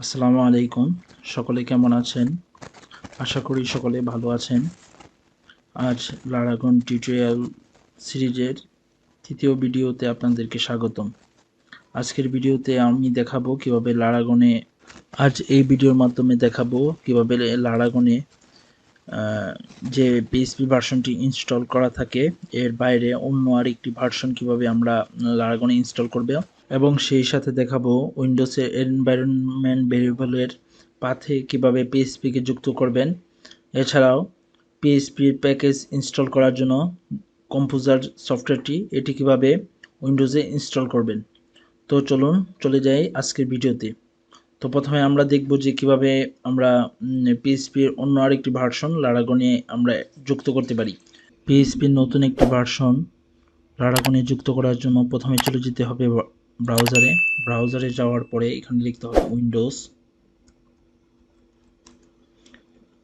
আসসালামু আলাইকুম। সকলে কেমন আছেন? আশা করি সকলে ভালো আছেন। আজ লারাগন টিউটোরিয়াল সিরিজের তৃতীয় ভিডিওতে আপনাদেরকে স্বাগতম। আজকের ভিডিওতে আমি দেখাবো কিভাবে এই ভিডিওর মাধ্যমে দেখাবো কিভাবে লারাগনে যে পিএইচপি ভার্সনটি ইনস্টল করা থাকে এর বাইরে অন্য আরেকটি ভার্সন কিভাবে আমরা লারাগনে ইনস্টল করব, এবং সেই সাথে দেখাবো উইন্ডোজের এনভায়রনমেন্ট ভেরিয়েবলের পাথে কিভাবে পিএইচপিকে যুক্ত করবেন। এছাড়াও পিএইচপির প্যাকেজ ইনস্টল করার জন্য কম্পোজার সফটওয়্যারটি এটি কিভাবে উইন্ডোজে ইনস্টল করবেন। তো চলুন চলে যাই আজকের ভিডিওতে। তো প্রথমে আমরা দেখব যে কিভাবে আমরা পিএইচপির অন্য আরেকটি ভার্সন লারাগনে আমরা যুক্ত করতে পারি। পিএইচপির নতুন একটি ভার্সন লারাগনে যুক্ত করার জন্য প্রথমে চলে যেতে হবে ব্রাউজারে যাওয়ার পরে এখানে লিখতে হবে উইন্ডোজ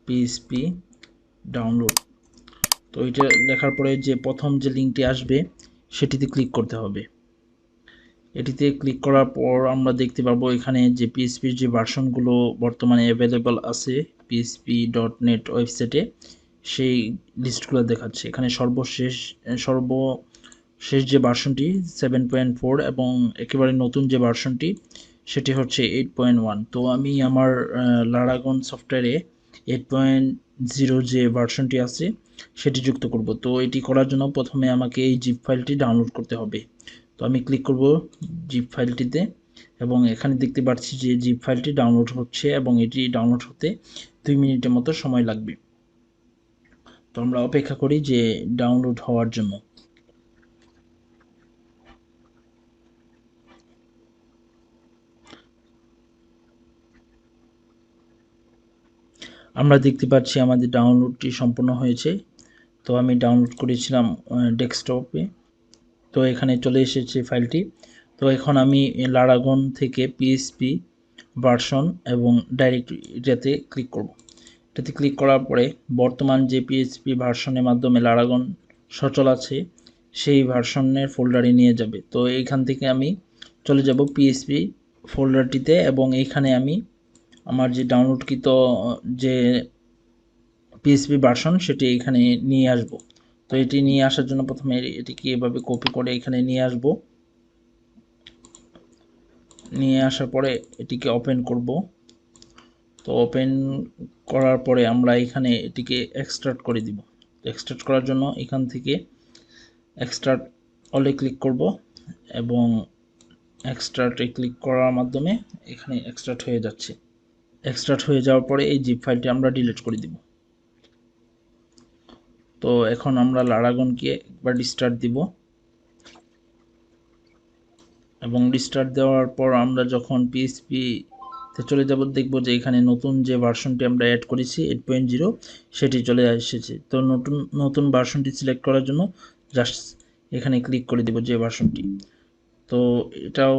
পিএইচপি ডাউনলোড। তো এটা লেখার পরে যে প্রথম যে লিঙ্কটি আসবে সেটিতে ক্লিক করতে হবে। এটিতে ক্লিক করার পর আমরা দেখতে পাবো এখানে যে পিএইচপির যে ভার্সনগুলো বর্তমানে অ্যাভেলেবল আছে php.net ওয়েবসাইটে সেই লিস্টগুলো দেখাচ্ছে। এখানে সর্বশেষ যে ভার্সনটি 7.4 এবং একেবারে নতুন যে ভার্সনটি সেটি হচ্ছে 8.1। তো আমি আমার লারাগন সফটওয়্যারে 8.0 যে ভার্সনটি আছে সেটি যুক্ত করব। তো এটি করার জন্য প্রথমে আমাকে এই জিপ ফাইলটি ডাউনলোড করতে হবে। তো আমি ক্লিক করব জিপ ফাইলটিতে এবং এখানে দেখতে পাচ্ছি যে জিপ ফাইলটি ডাউনলোড হচ্ছে এবং এটি ডাউনলোড হতে 2 মিনিটের মতো সময় লাগবে। তো আমরা অপেক্ষা করি যে ডাউনলোড হওয়ার জন্য। আমরা দেখতে পাচ্ছি আমাদের ডাউনলোডটি সম্পূর্ণ হয়েছে। তো আমি ডাউনলোড করেছিলাম ডেস্কটপে। তো এখানে চলে এসেছে ফাইলটি। তো এখন আমি লারাগন থেকে পিএইচপি ভার্সন এবং ডাইরেক্ট এটাতে ক্লিক করব। এটাতে ক্লিক করার পরে বর্তমান যে পিএইচপি ভার্সনের মাধ্যমে লারাগন সচল আছে সেই ভার্সনের ফোল্ডারে নিয়ে যাবে। তো এইখান থেকে আমি চলে যাব পিএইচপি ফোল্ডারটিতে এবং এইখানে আমি আমার যে ডাউনলোডকৃত যে পিএইচপি ভার্সন সেটি এখানে নিয়ে আসব। তো এটি নিয়ে আসার জন্য প্রথমে এটিকে এভাবে কপি করে এখানে নিয়ে আসব। নিয়ে আসার পরে এটিকে ওপেন করব। তো ওপেন করার পরে আমরা এখানে এটিকে এক্সট্রাক্ট করে দিব। এক্সট্রাক্ট করার জন্য এখান থেকে এক্সট্রাক্ট অলে ক্লিক করব এবং এক্সট্রাক্টে ক্লিক করার মাধ্যমে এখানে এক্সট্রাক্ট হয়ে যাচ্ছে। এক্সট্রাক্ট হয়ে যাওয়ার পরে এই জিপ ফাইলটি আমরা ডিলিট করে দিব। তো এখন আমরা লারাগনকে একবার রিস্টার্ট দিব এবং রিস্টার্ট দেওয়ার পর আমরা যখন পিএইচপি তে চলে যাব দেখব যে এখানে নতুন যে ভার্সনটি আমরা অ্যাড করেছি 8.0 সেটি চলে এসেছে। তো নতুন ভার্সনটি সিলেক্ট করার জন্য জাস্ট এখানে ক্লিক করে দিব যে ভার্সনটি। তো এটাও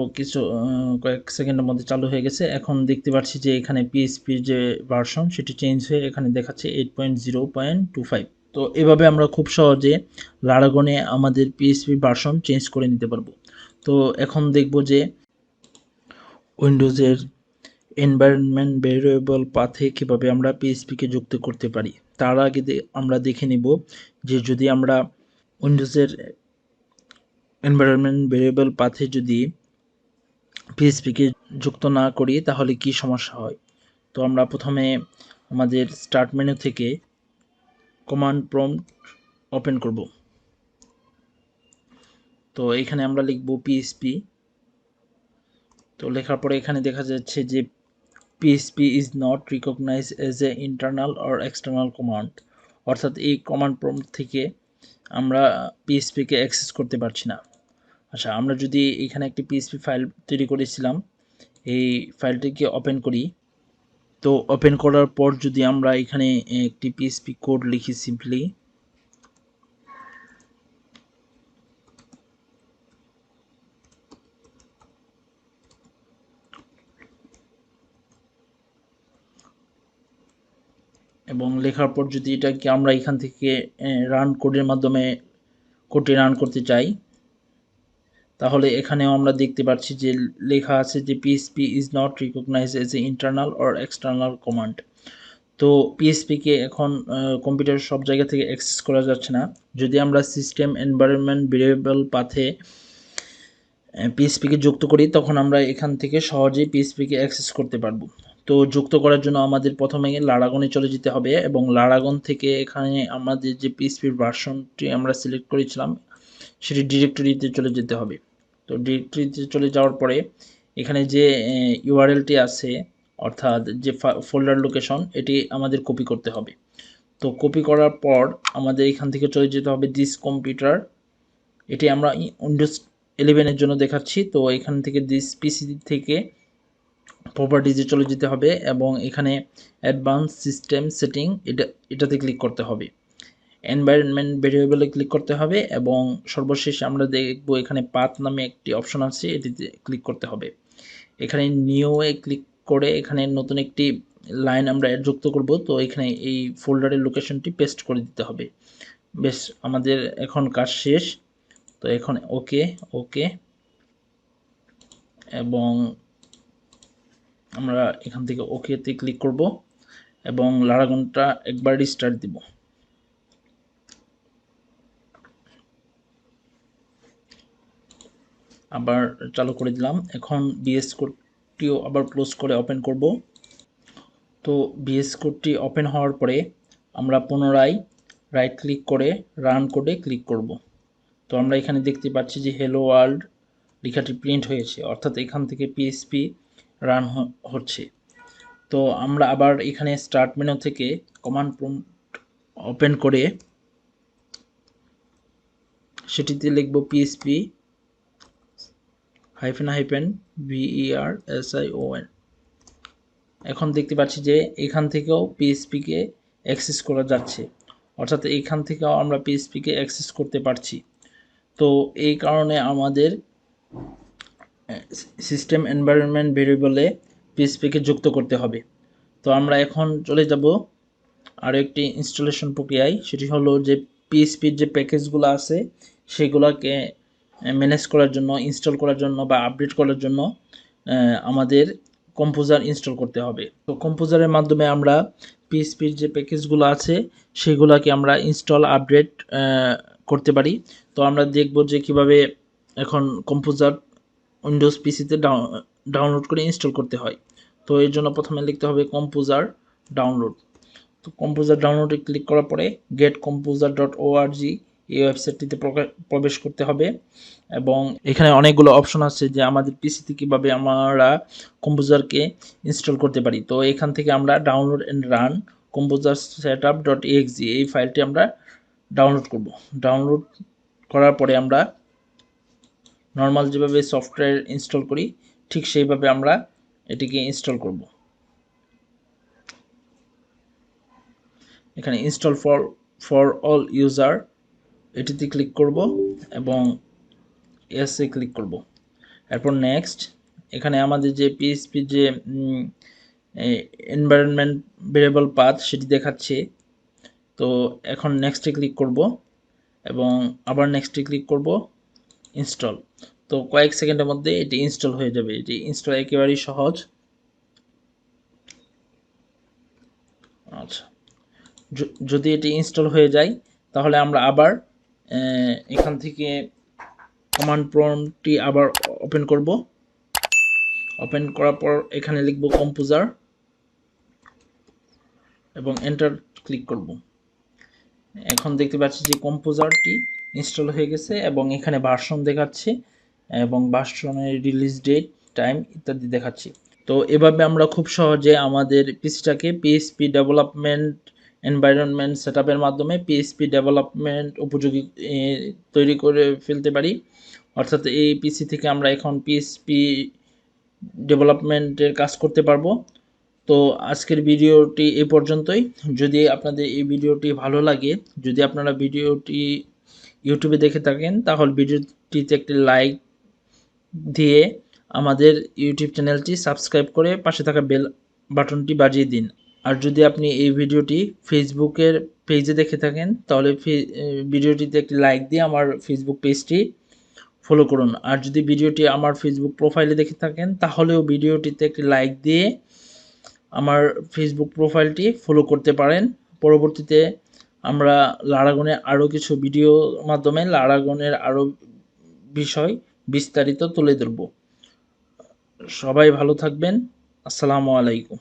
কয়েক সেকেন্ডের মধ্যে চালু হয়ে গেছে। এখন দেখতে পাচ্ছি যে এখানে পিএইচপির যে ভার্সন সেটি চেঞ্জ হয়ে এখানে দেখাচ্ছে 8.0.25। তো এভাবে আমরা খুব সহজে লারাগনে আমাদের পিএইচপি ভার্সন চেঞ্জ করে নিতে পারবো। তো এখন দেখব যে উইন্ডোজের এনভায়রনমেন্ট ভেরিয়েবল পাথে কিভাবে আমরা পিএইচপিকে যুক্ত করতে পারি। তার আগে আমরা দেখে নিব যে যদি আমরা উইন্ডোজের এনভায়রনমেন্ট ভেরিয়েবল পাথে যদি পিএইচপিকে যুক্ত না করি তাহলে কি সমস্যা হয়। তো আমরা প্রথমে আমাদের স্টার্ট মেনু থেকে কমান্ড প্রম্পট ওপেন করব। তো এখানে আমরা লিখব পিএইচপি। তো লেখার পরে এখানে দেখা যাচ্ছে যে PHP is not recognized as a internal or external command, অর্থাৎ এই কমান্ড প্রম্পট থেকে আমরা PHP কে অ্যাক্সেস করতে পারছি না। আচ্ছা, আমরা যদি এখানে একটি PHP ফাইল তৈরি করেছিলাম, এই ফাইলটিকে ওপেন করি। তো ওপেন করার পর যদি আমরা এখানে একটি PHP কোড লিখি সিম্পলি, এবং লেখার পর যদি এটাকে আমরা এখান থেকে রান কোডের মাধ্যমে কোডটি রান করতে চাই তাহলে এখানেও আমরা দেখতে পাচ্ছি যে লেখা আছে যে PHP is not recognized as an internal or external command। তো পিএসপিকে এখন কম্পিউটার সব জায়গা থেকে অ্যাক্সেস করা যাচ্ছে না। যদি আমরা সিস্টেম এনভায়রনমেন্ট ভেরিয়েবল পাথে পিএসপিকে যুক্ত করি তখন আমরা এখান থেকে সহজেই পিএসপিকে অ্যাক্সেস করতে পারবো। তো যুক্ত করার জন্য আমাদের প্রথমে লারাগনে চলে যেতে হবে এবং লারাগন থেকে এখানে আমাদের যে পিএসপির ভার্সনটি আমরা সিলেক্ট করেছিলাম সেটি ডিরেক্টরিতে চলে যেতে হবে। তো ডিরেক্টরিতে চলে যাওয়ার পরে এখানে যে ইউআরএলটি আছে অর্থাৎ যে ফোল্ডার লোকেশন এটি আমাদের কপি করতে হবে। তো কপি করার পর আমাদের এখান থেকে চলে যেতে হবে দিস কম্পিউটার, এটি আমরা উইন্ডোজ 11 এর জন্য দেখাচ্ছি। তো এখান থেকে দিস পিসি থেকে প্রপার্টিজে চলে যেতে হবে এবং এখানে অ্যাডভান্স সিস্টেম সেটিং এটাতে ক্লিক করতে হবে। এনভায়রনমেন্ট ভেরিয়েবলে ক্লিক করতে হবে এবং সর্বশেষে আমরা দেখব এখানে পাথ নামে একটি অপশন আছে, এটিতে ক্লিক করতে হবে। এখানে নিউয়ে ক্লিক করে এখানে নতুন একটি লাইন আমরা যুক্ত করব। তো এখানে এই ফোল্ডারের লোকেশনটি পেস্ট করে দিতে হবে। বেশ, আমাদের এখন কাজ শেষ। তো এখন ওকে ওকে এবং আমরা এখান থেকে ওকেতে ক্লিক করব এবং লারাগনটা একবার রিস্টার্ট দিব। আবার চালু করে দিলাম। এখন বিএস কোডটিও আবার ক্লোজ করে ওপেন করব। তো বিএস কোডটি ওপেন হওয়ার পরে আমরা পুনরায় রাইট ক্লিক করে রান কোডে ক্লিক করব। তো আমরা এখানে দেখতে পাচ্ছি যে হ্যালো ওয়ার্ল্ড লেখাটি প্রিন্ট হয়েছে, অর্থাৎ এখান থেকে পিএসপি রান হচ্ছে। তো আমরা আবার এখানে স্টার্ট মেনু থেকে কমান্ড প্রম্পট ওপেন করে সেটিতে লিখব পিএসপি -version। এখন দেখতে পাচ্ছি যে এখান থেকেও পিএসপিকে অ্যাক্সেস করা যাচ্ছে, অর্থাৎ এখান থেকেও আমরা পিএসপিকে অ্যাক্সেস করতে পারছি। তো এই কারণে আমাদের সিস্টেম এনভায়রনমেন্ট ভেরিয়েবলে পিএসপিকে যুক্ত করতে হবে। তো আমরা এখন চলে যাব আরও একটি ইনস্টলেশন প্রক্রিয়ায়, সেটি হলো যে পিএসপির যে প্যাকেজগুলো আছে সেগুলোকে ম্যানেজ করার জন্য, ইনস্টল করার জন্য বা আপডেট করার জন্য আমাদের কম্পোজার ইনস্টল করতে হবে। তো কম্পোজারের মাধ্যমে আমরা পিএসপির যে প্যাকেজগুলো আছে সেগুলোকে আমরা ইনস্টল আপডেট করতে পারি। তো আমরা দেখব যে কিভাবে এখন কম্পোজার উইন্ডোজ পিসিতে ডাউনলোড করে ইনস্টল করতে হয়। তো এর জন্য প্রথমে লিখতে হবে কম্পোজার ডাউনলোড। তো কম্পোজার ডাউনলোডে ক্লিক করার পরে getcomposer.org এই ওয়েবসাইটটিতে প্রবেশ করতে হবে এবং এখানে অনেকগুলো অপশন আছে যে আমাদের পিসিতে কীভাবে আমরা কম্পোজারকে ইনস্টল করতে পারি। তো এখান থেকে আমরা download and run composer setup.exe এই ফাইলটি আমরা ডাউনলোড করব। ডাউনলোড করার পরে আমরা নর্মাল যেভাবে সফটওয়্যার ইনস্টল করি ঠিক সেইভাবে আমরা এটিকে ইনস্টল করব। এখানে ইনস্টল ফর অল ইউজার এটিতে ক্লিক করব এবং এসে ক্লিক করব। এরপর নেক্সট, এখানে আমাদের যে পিএসপি যে এনভায়রনমেন্ট ভেরিয়েবল পাথ সেটি দেখাচ্ছে। তো এখন নেক্সটে ক্লিক করব এবং আবার নেক্সটে ক্লিক করব, ইনস্টল। তো কয়েক সেকেন্ডের মধ্যে এটি ইনস্টল হয়ে যাবে। এটি ইনস্টল একেবারেই সহজ। আচ্ছা, যদি এটি ইনস্টল হয়ে যায় তাহলে আমরা আবার এখান থেকে কমান্ড প্রম্পটটি আবার ওপেন করব। ওপেন করার পর এখানে লিখব কম্পোজার এবং এন্টার ক্লিক করব। এখন দেখতে পাচ্ছি যে কম্পোজারটি ইনস্টল হয়ে গেছে এবং এখানে ভার্সন দেখাচ্ছে এবং ভার্সনের রিলিজ ডেট, টাইম ইত্যাদি দেখাচ্ছে। তো এভাবে আমরা খুব সহজে আমাদের পিসিটাকে পিএইচপি ডেভেলপমেন্ট এনভায়রনমেন্ট সেটআপের মাধ্যমে পিএইচপি ডেভেলপমেন্ট উপযোগী তৈরি করে ফেলতে পারি। অর্থাৎ এই পিসি থেকে আমরা এখন পিএইচপি ডেভেলপমেন্টের কাজ করতে পারবো। তো আজকের ভিডিওটি এই পর্যন্তই। যদি আপনাদের এই ভিডিওটি ভালো লাগে, যদি আপনারা ভিডিওটি ইউটিউবে দেখে থাকেন তাহলে ভিডিওটিতে একটি লাইক দিয়ে আমাদের ইউটিউব চ্যানেলটি সাবস্ক্রাইব করে পাশে থাকা বেল বাটনটি বাজিয়ে দিন। আর যদি আপনি এই ভিডিওটি ফেসবুকের পেজে দেখে থাকেন তাহলে ভিডিওটিতে একটি লাইক দিয়ে আমার ফেসবুক পেজটি ফলো করুন। আর যদি ভিডিওটি আমার ফেসবুক প্রোফাইলে দেখে থাকেন তাহলেও ভিডিওটিতে একটি লাইক দিয়ে আমার ফেসবুক প্রোফাইলটি ফলো করতে পারেন। পরবর্তীতে আমরা লারাগনে আরও কিছু ভিডিওর মাধ্যমে লারাগনের আরও বিষয় বিস্তারিত তুলে ধরব। সবাই ভালো থাকবেন। আসসালামু আলাইকুম।